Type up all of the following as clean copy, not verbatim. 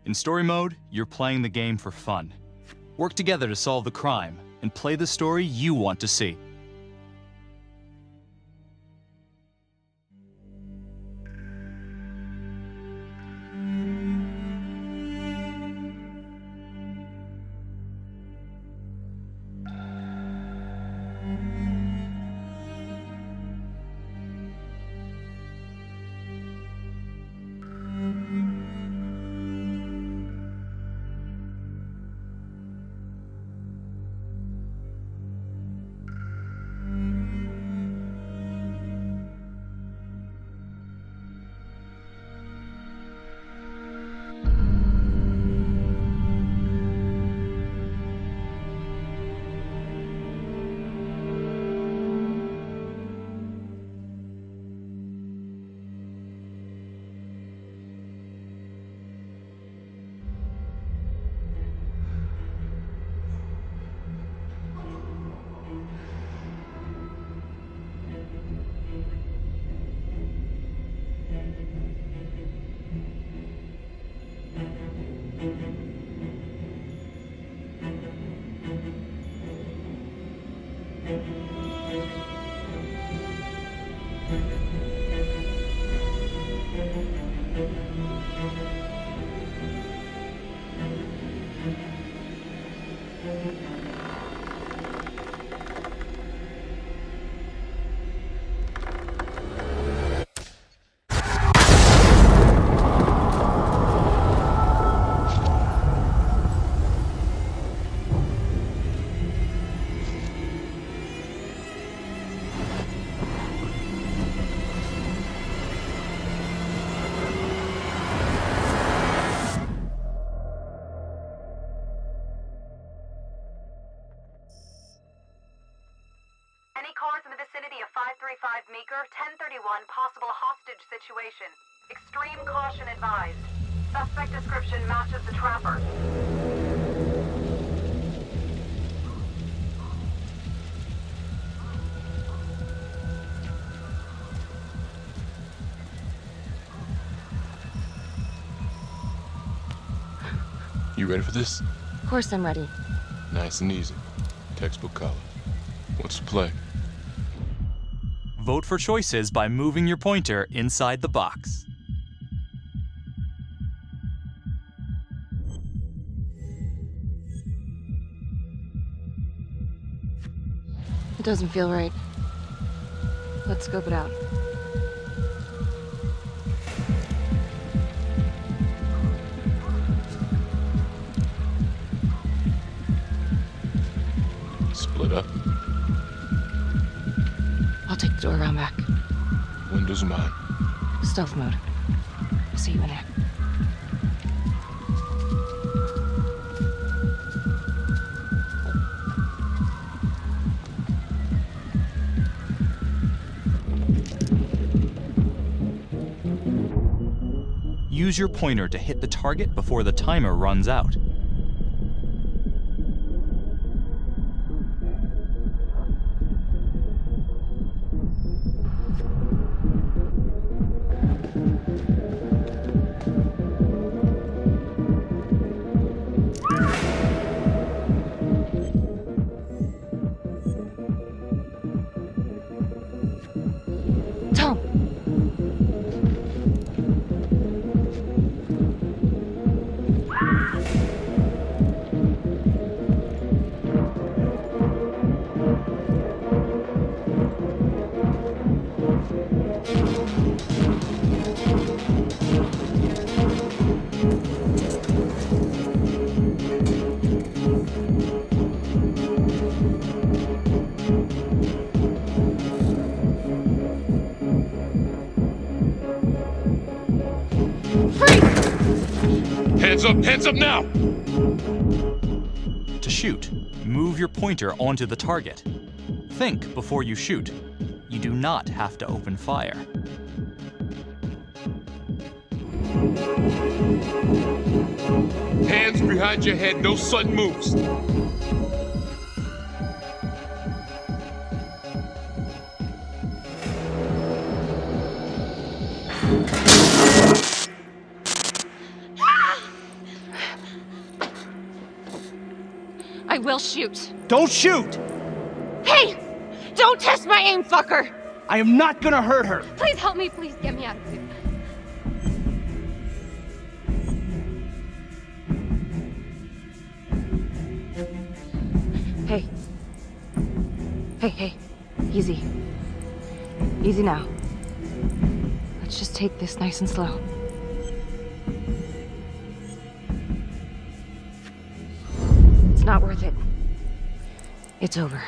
In story mode, you're playing the game for fun. Work together to solve the crime and play the story you want to see. Any cars in the vicinity of 535 Meeker, 1031, possible hostage situation. Extreme caution advised. Suspect description matches the trapper. You ready for this? Of course I'm ready. Nice and easy. Textbook color. What's the play? Vote for choices by moving your pointer inside the box. It doesn't feel right. Let's scope it out. Split up. I'll take the door around back. Windows mine. Stealth mode. I'll see you in there. Use your pointer to hit the target before the timer runs out. Tom! Hands up now! To shoot, move your pointer onto the target. Think before you shoot. You do not have to open fire. Hands behind your head, no sudden moves. I will shoot. Don't shoot! Hey! Don't test my aim, fucker! I am not gonna hurt her. Please help me, please get me out of here. Hey. Hey. Easy. Easy now. Let's just take this nice and slow. It's not worth it. It's over.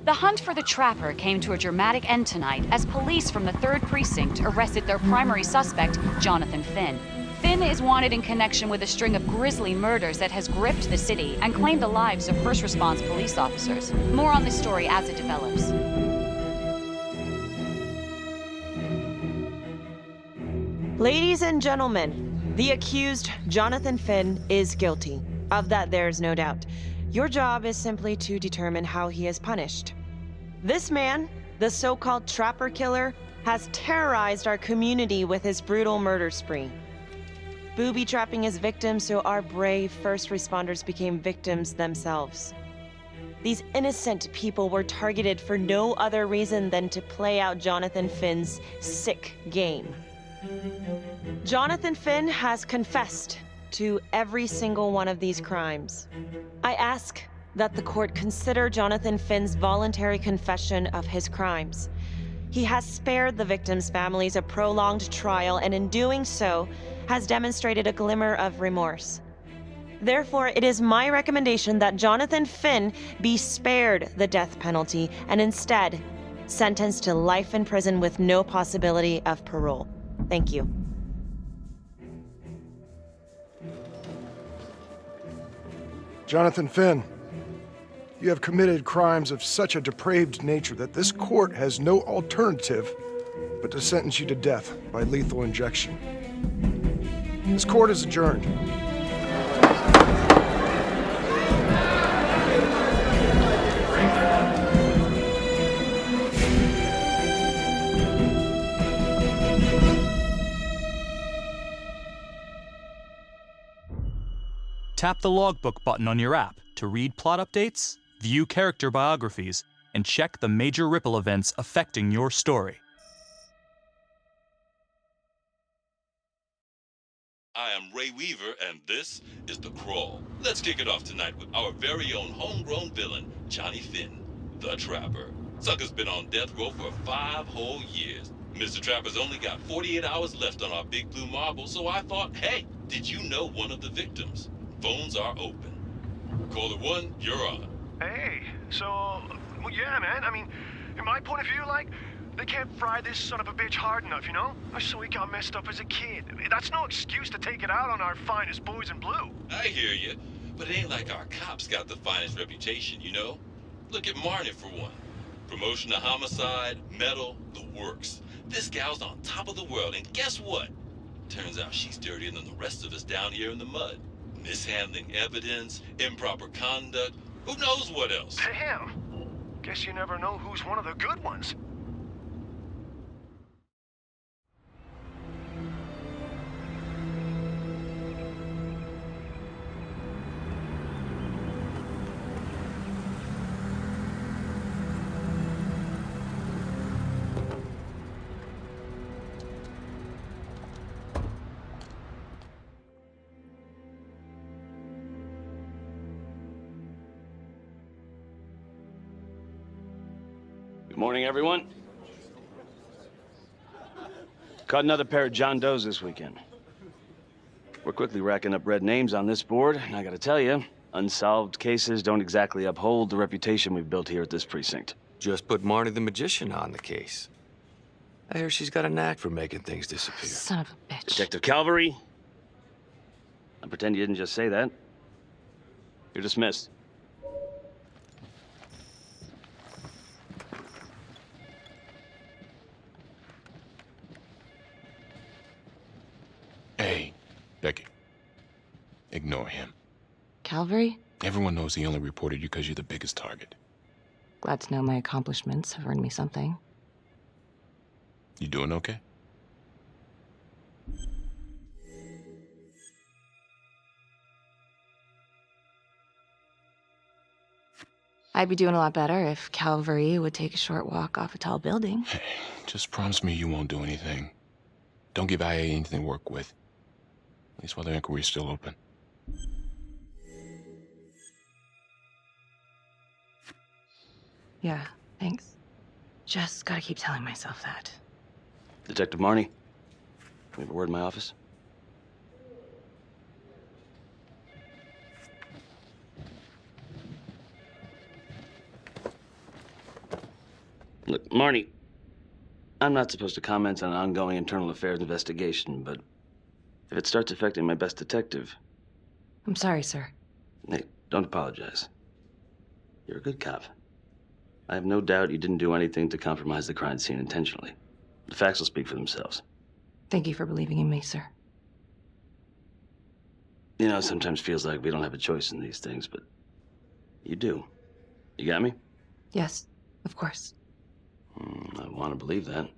The hunt for the Trapper came to a dramatic end tonight as police from the 3rd Precinct arrested their primary suspect, Jonathan Finn. Finn is wanted in connection with a string of grisly murders that has gripped the city and claimed the lives of first response police officers. More on this story as it develops. Ladies and gentlemen, the accused, Jonathan Finn, is guilty. Of that, there's no doubt. Your job is simply to determine how he is punished. This man, the so-called Trapper Killer, has terrorized our community with his brutal murder spree. Booby-trapping his victims so our brave first responders became victims themselves. These innocent people were targeted for no other reason than to play out Jonathan Finn's sick game. Jonathan Finn has confessed to every single one of these crimes. I ask that the court consider Jonathan Finn's voluntary confession of his crimes. He has spared the victims' families a prolonged trial, and in doing so, has demonstrated a glimmer of remorse. Therefore, it is my recommendation that Jonathan Finn be spared the death penalty and instead sentenced to life in prison with no possibility of parole. Thank you. Jonathan Finn, you have committed crimes of such a depraved nature that this court has no alternative but to sentence you to death by lethal injection. This court is adjourned. Tap the logbook button on your app to read plot updates, view character biographies, and check the major ripple events affecting your story. I am Ray Weaver, and this is The Crawl. Let's kick it off tonight with our very own homegrown villain, Johnny Finn, the Trapper. Sucker's been on death row for 5 whole years. Mr. Trapper's only got 48 hours left on our big blue marble, so I thought, hey, did you know one of the victims? Phones are open. Caller 1, you're on. Hey, so, well, yeah, man, I mean, in my point of view, like, they can't fry this son of a bitch hard enough, you know? So he got messed up as a kid. That's no excuse to take it out on our finest boys in blue. I hear you, but it ain't like our cops got the finest reputation, you know? Look at Marnie for one. Promotion to homicide, medal, the works. This gal's on top of the world, and guess what? Turns out she's dirtier than the rest of us down here in the mud. Mishandling evidence, improper conduct, who knows what else? Damn. Guess you never know who's one of the good ones. Good morning, everyone. Caught another pair of John Does this weekend. We're quickly racking up red names on this board, and I gotta tell you, unsolved cases don't exactly uphold the reputation we've built here at this precinct. Just put Marnie the Magician on the case. I hear she's got a knack for making things disappear. Son of a bitch. Detective Calvary, I pretend you didn't just say that. You're dismissed. Ignore him. Calvary? Everyone knows he only reported you because you're the biggest target. Glad to know my accomplishments have earned me something. You doing okay? I'd be doing a lot better if Calvary would take a short walk off a tall building. Hey, just promise me you won't do anything. Don't give IA anything to work with. At least while the inquiry's still open. Yeah, thanks. Just gotta keep telling myself that. Detective Marnie, can we have a word in my office? Look, Marnie, I'm not supposed to comment on an ongoing internal affairs investigation, but if it starts affecting my best detective... I'm sorry, sir. Hey, don't apologize. You're a good cop. I have no doubt you didn't do anything to compromise the crime scene intentionally. The facts will speak for themselves. Thank you for believing in me, sir. You know, it sometimes feels like we don't have a choice in these things, but you do. You got me? Yes, of course. I want to believe that.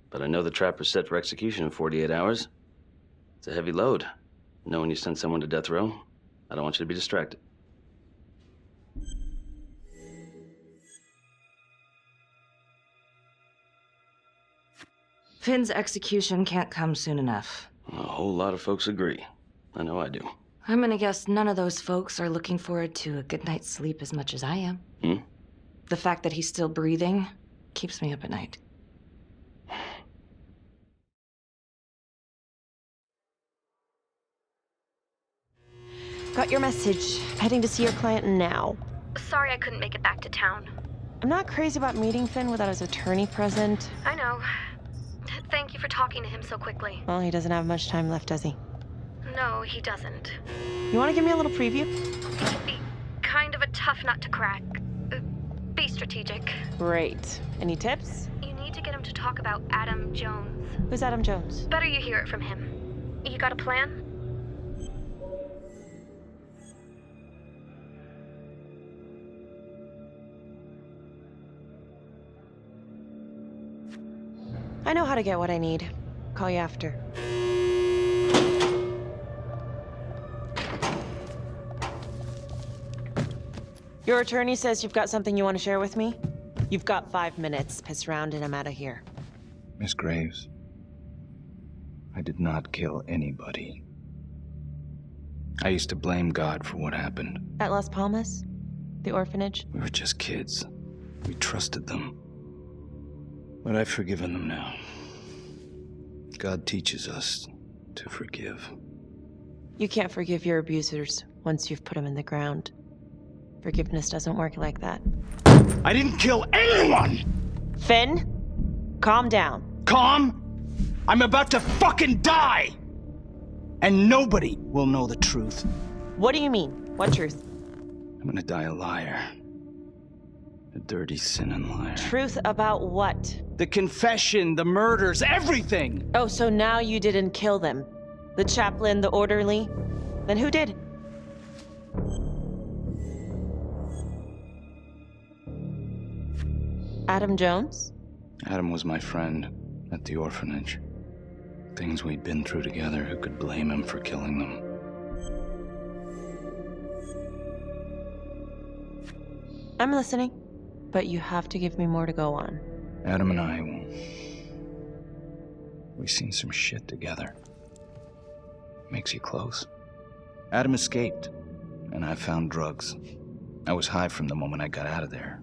But I know the trapper's set for execution in 48 hours. It's a heavy load. Knowing you sent someone to death row, I don't want you to be distracted. Finn's execution can't come soon enough. A whole lot of folks agree. I know I do. I'm gonna guess none of those folks are looking forward to a good night's sleep as much as I am. The fact that he's still breathing keeps me up at night. Got your message. Heading to see your client now. Sorry I couldn't make it back to town. I'm not crazy about meeting Finn without his attorney present. I know. Thank you for talking to him so quickly. Well, he doesn't have much time left, does he? No, he doesn't. You want to give me a little preview? Be kind of a tough nut to crack. Be strategic. Great. Any tips? You need to get him to talk about Adam Jones. Who's Adam Jones? Better you hear it from him. You got a plan? I know how to get what I need. Call you after. Your attorney says you've got something you want to share with me? You've got 5 minutes. Piss around and I'm out of here. Miss Graves, I did not kill anybody. I used to blame God for what happened. At Las Palmas? The orphanage? We were just kids. We trusted them. But I've forgiven them now. God teaches us to forgive. You can't forgive your abusers once you've put them in the ground. Forgiveness doesn't work like that. I didn't kill anyone! Finn, calm down. Calm? I'm about to fucking die! And nobody will know the truth. What do you mean? What truth? I'm gonna die a liar. A dirty, sinning liar. Truth about what? The confession, the murders, everything! Oh, so now you didn't kill them? The chaplain, the orderly? Then who did? Adam Jones? Adam was my friend at the orphanage. Things we'd been through together, who could blame him for killing them? I'm listening, but you have to give me more to go on. Adam and I, we've seen some shit together. Makes you close. Adam escaped, and I found drugs. I was high from the moment I got out of there.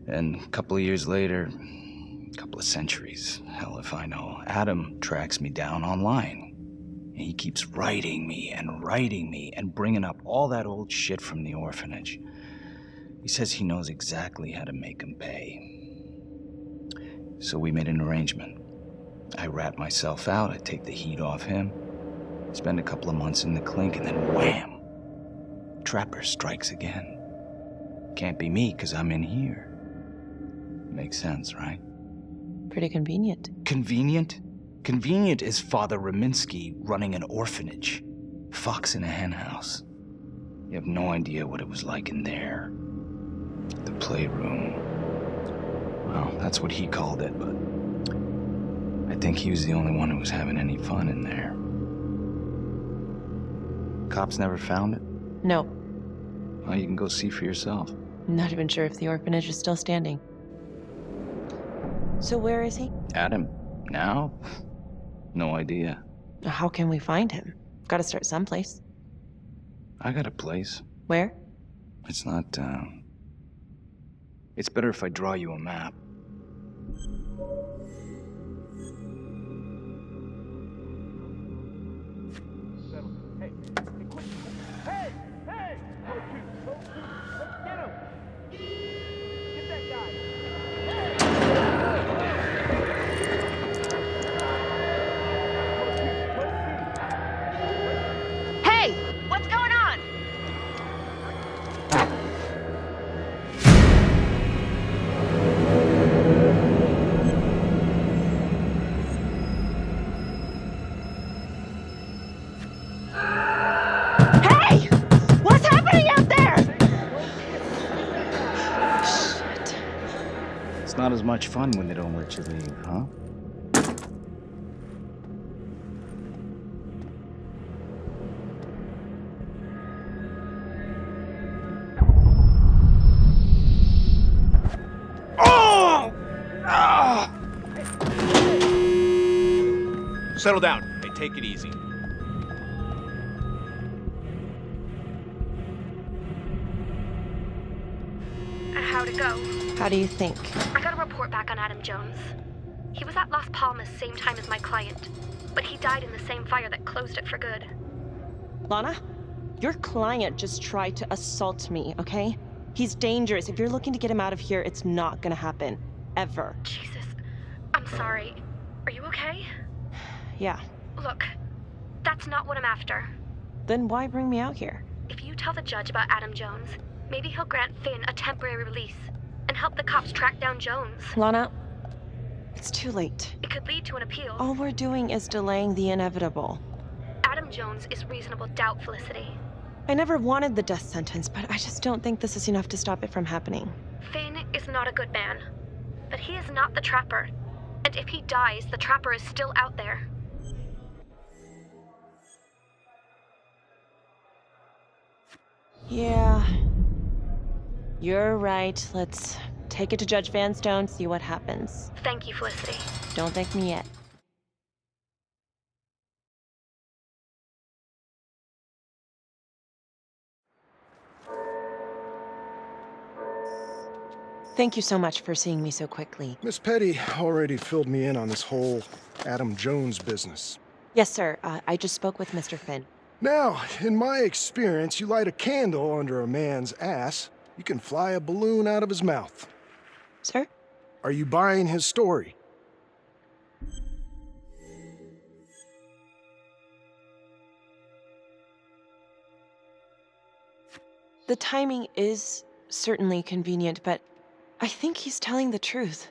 And a couple of years later, a couple of centuries, hell if I know, Adam tracks me down online. And he keeps writing me and bringing up all that old shit from the orphanage. He says he knows exactly how to make him pay. So we made an arrangement. I rat myself out, I take the heat off him, spend a couple of months in the clink, and then wham! Trapper strikes again. Can't be me, 'cause I'm in here. Makes sense, right? Pretty convenient. Convenient? Convenient is Father Raminsky running an orphanage. Fox in a hen house. You have no idea what it was like in there. The playroom. Well, that's what he called it, but I think he was the only one who was having any fun in there. Cops never found it? No. Well, you can go see for yourself. I'm not even sure if the orphanage is still standing. So where is he? Adam? Now? No idea. How can we find him? Gotta start someplace. I got a place. Where? It's not, It's better if I draw you a map. Not as much fun when they don't let you leave, huh? Oh! Ah! Settle down. Hey, take it easy. How'd it go? How do you think? I got a report back on Adam Jones. He was at Las Palmas same time as my client, but he died in the same fire that closed it for good. Lana, your client just tried to assault me, okay? He's dangerous. If you're looking to get him out of here, it's not gonna happen. Ever. Jesus. I'm sorry. Are you okay? Yeah. Look, that's not what I'm after. Then why bring me out here? If you tell the judge about Adam Jones, maybe he'll grant Finn a temporary release and help the cops track down Jones. Lana, it's too late. It could lead to an appeal. All we're doing is delaying the inevitable. Adam Jones is reasonable doubt, Felicity. I never wanted the death sentence, but I just don't think this is enough to stop it from happening. Finn is not a good man, but he is not the Trapper. And if he dies, the Trapper is still out there. Yeah. You're right. Let's take it to Judge Vanstone, see what happens. Thank you, Felicity. Don't thank me yet. Thank you so much for seeing me so quickly. Miss Petty already filled me in on this whole Adam Jones business. Yes, sir. I just spoke with Mr. Finn. Now, in my experience, you light a candle under a man's ass, you can fly a balloon out of his mouth. Sir? Are you buying his story? The timing is certainly convenient, but I think he's telling the truth.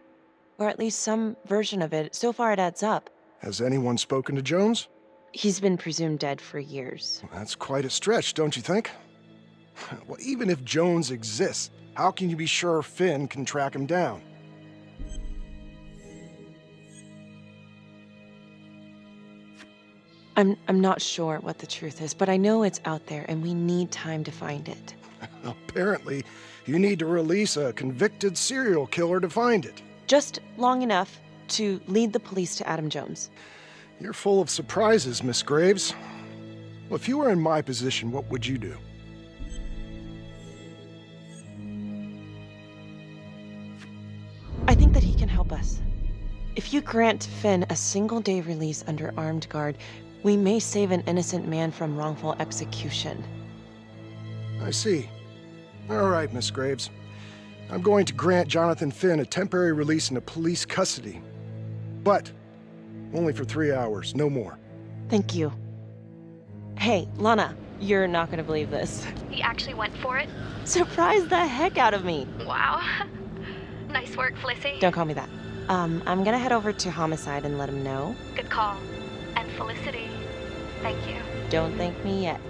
Or at least some version of it. So far it adds up. Has anyone spoken to Jones? He's been presumed dead for years. That's quite a stretch, don't you think? Well, even if Jones exists, how can you be sure Finn can track him down? I'm not sure what the truth is, but I know it's out there and we need time to find it. Apparently, you need to release a convicted serial killer to find it. Just long enough to lead the police to Adam Jones. You're full of surprises, Miss Graves. Well, if you were in my position, what would you do? I think that he can help us. If you grant Finn a single-day release under armed guard, we may save an innocent man from wrongful execution. I see. All right, Miss Graves. I'm going to grant Jonathan Finn a temporary release into police custody. But only for 3 hours, no more. Thank you. Hey, Lana, you're not gonna believe this. He actually went for it? Surprised the heck out of me. Wow. Nice work, Felicity. Don't call me that. I'm gonna head over to Homicide and let him know. Good call. And Felicity, Thank you. Don't thank me yet.